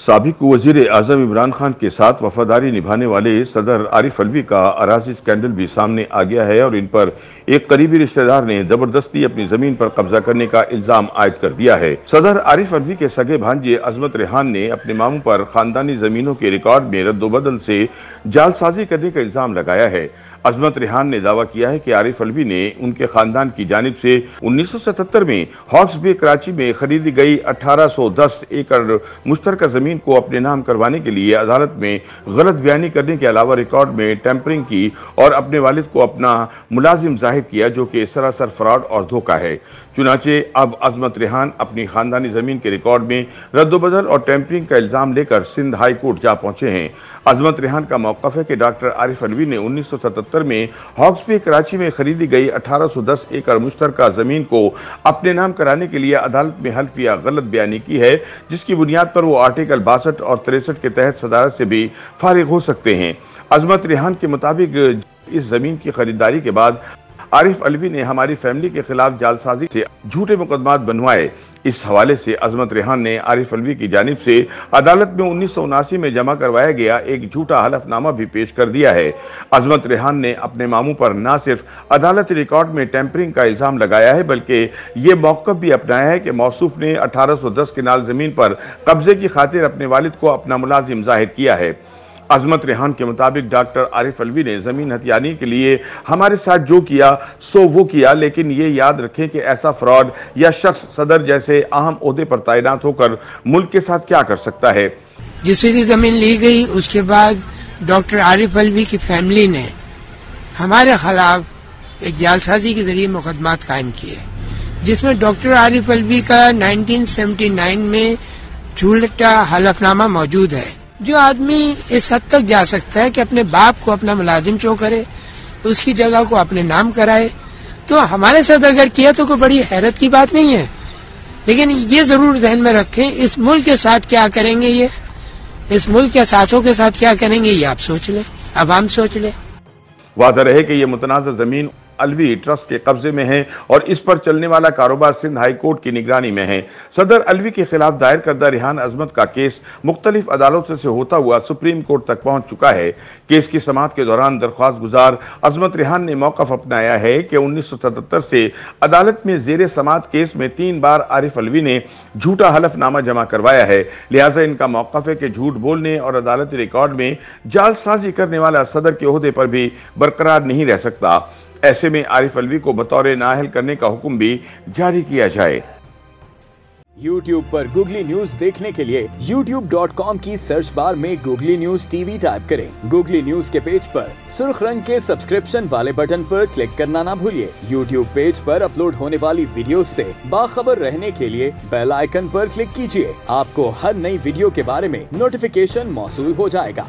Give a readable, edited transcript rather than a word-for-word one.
साबिक वज़ीर आज़म इमरान खान के साथ वफादारी निभाने वाले सदर आरिफ अलवी का अराज़ी स्कैंडल भी सामने आ गया है और इन पर एक करीबी रिश्तेदार ने जबरदस्ती अपनी जमीन पर कब्जा करने का इल्जाम आयद कर दिया है। सदर आरिफ अलवी के सगे भांजे अजमत रेहान ने अपने मामू पर खानदानी जमीनों के रिकॉर्ड में रद्दोबदल से जालसाजी करने का इल्जाम लगाया है। अजमत रेहान ने दावा किया है कि आरिफ अलवी ने उनके खानदान की जानिब से 1977 में हॉक्स बे कराची में खरीदी गई 1810 एकड़ मुश्तरका जमीन को अपने नाम करवाने के लिए अदालत में गलत बयानी करने के अलावा रिकॉर्ड में टेम्परिंग की और अपने वालिद को अपना मुलाजिम जाहिर किया, जो कि सरासर फ्रॉड और धोखा है। चुनाचे अब अजमत रेहान अपनी खानदानी जमीन के रिकॉर्ड में रद्दोबदल और टेम्परिंग का इल्जाम लेकर सिंध हाई कोर्ट जा पहुंचे हैं। अजमत रेहान का मौक़िफ़ है कि डॉक्टर आरिफ अलवी ने 1977 में हॉक्स बे कराची में खरीदी गई 1810 एकड़ मुश्तरका जमीन को अपने नाम कराने के लिए अदालत में हल्फिया गलत बयानी की है, जिसकी बुनियाद पर वो आर्टिकल 62 और 63 के तहत सदारत से भी फारिग हो सकते हैं। अजमत रेहान के मुताबिक इस जमीन की खरीदारी के बाद आरिफ अलवी ने हमारी फैमिली के खिलाफ जालसाजी से झूठे मुकदमात बनवाए। इस हवाले से अजमत रेहान ने आरिफ अलवी की जानिब से अदालत में 1979 में जमा करवाया गया एक झूठा हलफनामा भी पेश कर दिया है। अजमत रेहान ने अपने मामू पर न सिर्फ अदालती रिकॉर्ड में टेम्परिंग का इल्जाम लगाया है, बल्कि ये मौक़िफ़ भी अपनाया है कि मौसूफ ने 1810 किनाल जमीन पर कब्जे की खातिर अपने वालिद को अपना मुलाजिम जाहिर किया है। अजमत रेहान के मुताबिक डॉक्टर आरिफ अलवी ने जमीन हथियाने के लिए हमारे साथ जो किया सो वो किया, लेकिन ये याद रखें कि ऐसा फ्रॉड या शख्स सदर जैसे अहम ओहदे पर तैनात होकर मुल्क के साथ क्या कर सकता है। जिस भी जमीन ली गई उसके बाद डॉक्टर आरिफ अलवी की फैमिली ने हमारे खिलाफ एक जालसाजी के जरिए मुकदमात कायम किए, जिसमें डॉक्टर आरिफ अलवी का 1979 में झूठा हलफनामा मौजूद है। जो आदमी इस हद तक जा सकता है कि अपने बाप को अपना मुलाजिम चो करे, उसकी जगह को अपने नाम कराए, तो हमारे साथ अगर किया तो कोई बड़ी हैरत की बात नहीं है। लेकिन ये जरूर ध्यान में रखें, इस मुल्क के साथ क्या करेंगे, ये इस मुल्क के असासों के साथ क्या करेंगे, ये आप सोच लें, अवाम सोच ले। वादा रहे कि यह मुतनाज़ा जमीन अलवी ट्रस्ट के कब्जे में है और इस पर चलने वाला कारोबार सिंध हाई कोर्ट की निगरानी में है। सदर अलवी के खिलाफ दायर करदा रेहान अजमत का केस मुख्तलिफ अदालतों से होता हुआ सुप्रीम कोर्ट तक पहुंच चुका है। केस की समाअत के दौरान दरख्वास्त गुजार अजमत रेहान ने मौक़िफ़ अपनाया है कि 1977 से अदालत में जेर समाअत केस में 3 बार आरिफ अलवी ने झूठा हलफनामा जमा करवाया है। लिहाजा इनका मौक़िफ़ है कि झूठ बोलने और अदालती रिकॉर्ड में जालसाजी करने वाला सदर के ओहदे पर भी बरकरार नहीं रह सकता। ऐसे में आरिफ अलवी को बतौर नाअहल करने का हुक्म भी जारी किया जाए। YouTube पर गूगली न्यूज देखने के लिए youtube.com की सर्च बार में गूगली न्यूज टीवी टाइप करें। गूगली न्यूज के पेज पर सुर्ख रंग के सब्सक्रिप्शन वाले बटन पर क्लिक करना ना भूलिए। YouTube पेज पर अपलोड होने वाली वीडियोस से बाखबर रहने के लिए बेल आइकन पर क्लिक कीजिए। आपको हर नई वीडियो के बारे में नोटिफिकेशन मौसूल हो जाएगा।